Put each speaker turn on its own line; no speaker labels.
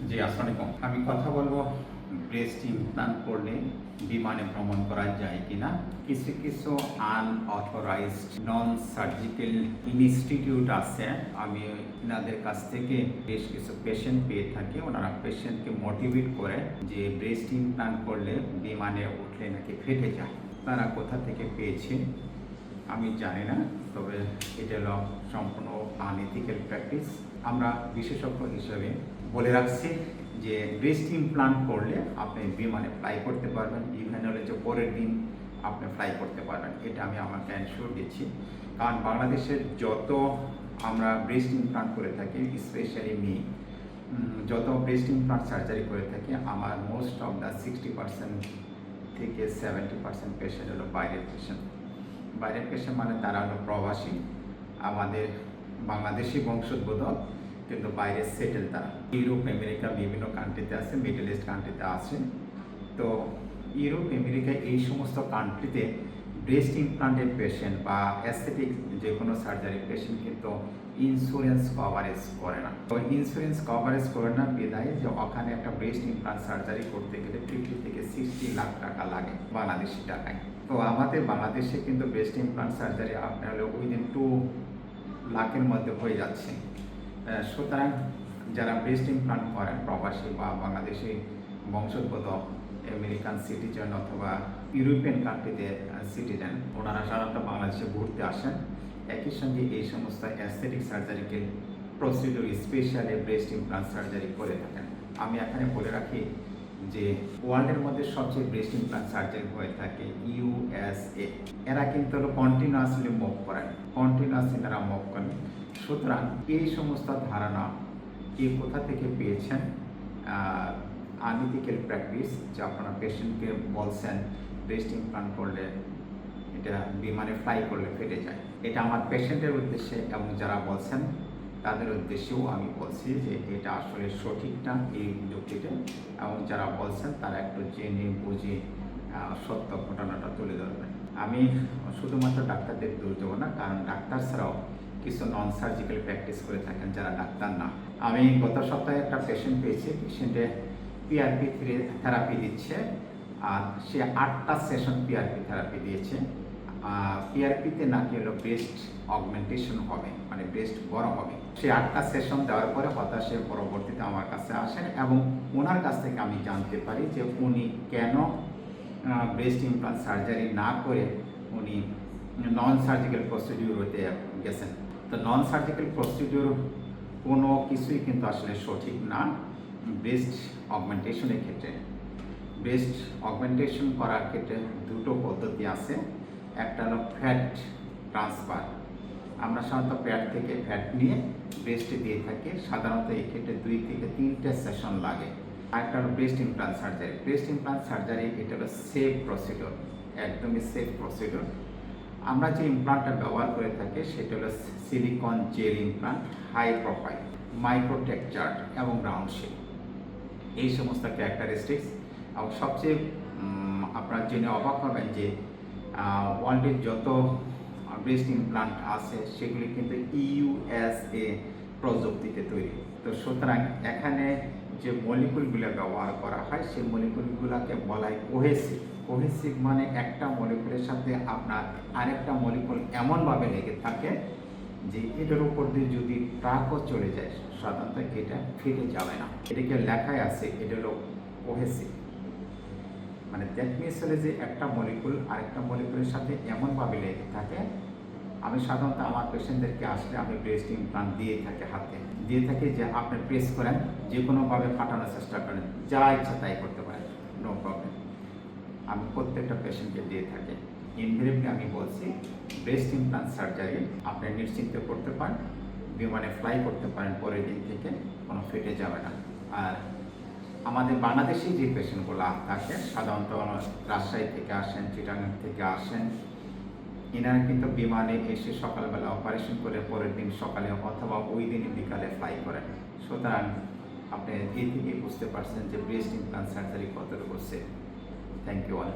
জি, আসসালামু আলাইকুম। আমি কথা বলবো ব্রেস্ট ইমপ্লান্ট করলে বিমানে ভ্রমণ করা যায় কিনা। কিছু কিছু আনঅথরাইজড নন সার্জিক্যাল ইনস্টিটিউট আছে। আমি এনাদের কাছ থেকে বেশ কিছু পেশেন্ট পেয়ে থাকি। ওনারা পেশেন্টকে মোটিভেট করে যে ব্রেস্ট ইমপ্লান্ট করলে বিমানে উঠলে নাকি ফেটে যায়। তারা কোথা থেকে পেয়েছে আমি জানি না, তবে এটা হলো সম্পূর্ণ আনএথিক্যাল প্র্যাকটিস। আমরা বিশেষজ্ঞ হিসেবে বলে রাখছি যে ব্রেস্ট ইমপ্লান্ট করলে আপনি বিমানে ফ্লাই করতে পারবেন, ইভেন হলে যে পরের দিন আপনি ফ্লাই করতে পারবেন, এটা আমি আমাকে এনশিওর দিচ্ছি। কারণ বাংলাদেশের যত আমরা ব্রেস্ট ইমপ্লান্ট করে থাকি, স্পেশালি যত ব্রেস্ট ইমপ্লান্ট সার্জারি করে থাকি, আমার মোস্ট অফ দ্য 60% থেকে 70% পেশেন্ট হলো বাইরের পেশেন্ট। বাইরের পেশেন্ট মানে তারা হলো প্রবাসী, আমাদের বাংলাদেশি বংশোদ্ভূত, কিন্তু বাইরে সেটেল তারা। ইউরোপ আমেরিকা বিভিন্ন কান্ট্রিতে আছে, মিডল ইস্ট কান্ট্রিতে আছে। তো ইউরোপ আমেরিকা এই সমস্ত কান্ট্রিতে ব্রেস্ট ইমপ্লান্টেড পেশেন্ট বা অ্যাস্থেটিক যে কোনো সার্জারি পেশেন্ট কিন্তু ইন্স্যুরেন্স কভারেজ করে না। তো ইন্স্যুরেন্স কভারেজ করে না বিধায় যে ওখানে একটা ব্রেস্ট ইমপ্লান্ট সার্জারি করতে গেলে 50 থেকে 60 লাখ টাকা লাগে বাংলাদেশি টাকায়। তো আমাদের বাংলাদেশে কিন্তু ব্রেস্ট ইমপ্লান্ট সার্জারি আপনার হলে উইদিন 2 লাখের মধ্যে হয়ে যাচ্ছে। সুতরাং যারা ব্রেস্ট ইমপ্লান্ট করেন প্রবাসী বা বাংলাদেশি বংশোদ্ভূত আমেরিকান সিটিজেন অথবা ইউরোপিয়ান কান্ট্রিতে সিটিজেন, ওনারা সাধারণত বাংলাদেশে ঘুরতে আসেন, একই সঙ্গে এই সমস্ত aesthetic surgical procedure specially breast implant surgery করে থাকেন। আমি এখানে বলে রাখি যে ওয়ার্ল্ডের মধ্যে সবচেয়ে ব্রেস্ট ইমপ্লান্ট সার্জারি হয়ে থাকে USA। এরা কিন্তু কন্টিনিউয়াসলি মুভ করেন, কন্টিনিউয়াসলি তারা মুভ করেন। সুতরাং এই সমস্ত ধারণা কে কোথা থেকে পেয়েছেন, আনএথিক্যাল প্র্যাকটিস, যে আপনারা পেশেন্টকে বলছেন ব্রেস্ট ইমপ্লান্ট করলে এটা বিমানে ফ্লাই করলে ফেটে যায়। এটা আমার পেশেন্টের উদ্দেশ্যে এবং যারা বলছেন তাদের উদ্দেশ্যেও আমি বলছি যে এটা আসলে সঠিক না এই যুক্তিটা, এবং যারা বলছেন তারা একটু জেনে বুঝে সত্য ঘটনাটা তুলে ধরবেন। আমি শুধুমাত্র ডাক্তারদের দোষ দেবো না, কারণ ডাক্তার ছাড়াও কিছু নন সার্জিক্যাল প্র্যাকটিস করে থাকেন যারা ডাক্তার না। আমি গত সপ্তাহে একটা পেশেন্ট পেয়েছি, পেশেন্টে PRP থেরাপি দিচ্ছে, আর সে 8টা সেশন PRP থেরাপি দিয়েছে। PRPতে নাকি হলো ব্রেস্ট অগমেন্টেশন হবে, মানে ব্রেস্ট বড় হবে। সে 8টা সেশন দেওয়ার পরে হতাশে পরবর্তীতে আমার কাছে আসেন এবং ওনার কাছ থেকে আমি জানতে পারি যে উনি কেন ব্রেস্ট ইমপ্লান্ট সার্জারি না করে উনি নন সার্জিক্যাল প্রসিডিউরতে গেছেন। তো নন সার্জিক্যাল প্রসিডিউর কোনো কিছুই কিন্তু আসলে সঠিক না ব্রেস্ট অগমেন্টেশনের ক্ষেত্রে। ব্রেস্ট অগমেন্টেশন করার ক্ষেত্রে দুটো পদ্ধতি আছে। একটা হলো ফ্যাট ট্রান্সফার, আমরা সাধারণত পেট থেকে ফ্যাট নিয়ে ব্রেস্টে দিয়ে থাকি, সাধারণত এই ক্ষেত্রে 2 থেকে 3টে সেশন লাগে। আরেকটা হলো breast implant surgery. Breast implant surgery এটা হলো সেফ প্রসিডিওর, একদমই সেফ প্রসিডিওর। আমরা যে ইমপ্লান্টটা ব্যবহার করে থাকি সেটা হলো silicone gel implant, high profile, micro texture এবং রাউন্ড শেপ, এই সমস্ত ক্যারেক্টারিস্টিক্স। এবং সবচেয়ে আপনারা জেনে অবাক হবেন যে ওয়ার্ল্ডের যত ব্রেস্ট ইমপ্লান্ট আছে সেগুলি কিন্তু USA প্রযুক্তিতে তৈরি। তো সুতরাং এখানে যে মলিকুলগুলো ব্যবহার করা হয় সেই মলিকুলগুলোকে বলা হয় কোহেসিভ। কোহেসিভ মানে একটা মলিকুলের সাথে আপনার আরেকটা মলিকুল এমনভাবে লেগে থাকে যে এটার উপর দিয়ে যদি ট্রাকও চলে যায় সাধারণত এটা ফেটে যাবে না। এটাকে লেখায় আছে এটা হলো কোহেসিভ, মানে দ্যাট মিনস হলে যে একটা মলিকুল আরেকটা মলিকুলের সাথে এমনভাবে লেগে থাকে। আমি সাধারণত আমার পেশেন্টদেরকে আসলে আমি ব্রেস্ট ইমপ্লান্ট দিয়ে থাকি, হাতে দিয়ে থাকি, যে আপনি প্রেস করেন, যে কোনোভাবে ফাটানোর চেষ্টা করেন, যা ইচ্ছা তাই করতে পারেন, নো প্রবলেম। আমি প্রত্যেকটা পেশেন্টকে দিয়ে থাকি। ইনভেরিয়েবলি আমি বলছি ব্রেস্ট ইমপ্লান্ট সার্জারি আপনি নিশ্চিন্ত করতে পারেন, বিমানে ফ্লাই করতে পারেন, পরের দিন থেকে কোনো ফেটে যাবে না। আর আমাদের বাংলাদেশি যে পেশেন্টগুলো থাকে সাধারণত রাজশাহী থেকে আসেন, চিটাগাং থেকে আসেন, এনারা কিন্তু বিমানে এসে সকালবেলা অপারেশন করে পরের দিন সকালে অথবা ওই দিনই বিকালে ফ্লাই করেন। সুতরাং আপনি এই থেকে বুঝতে পারছেন যে ব্রেস্ট ইমপ্লান্ট সার্জারি কতটুকু সেফ। Thank you all.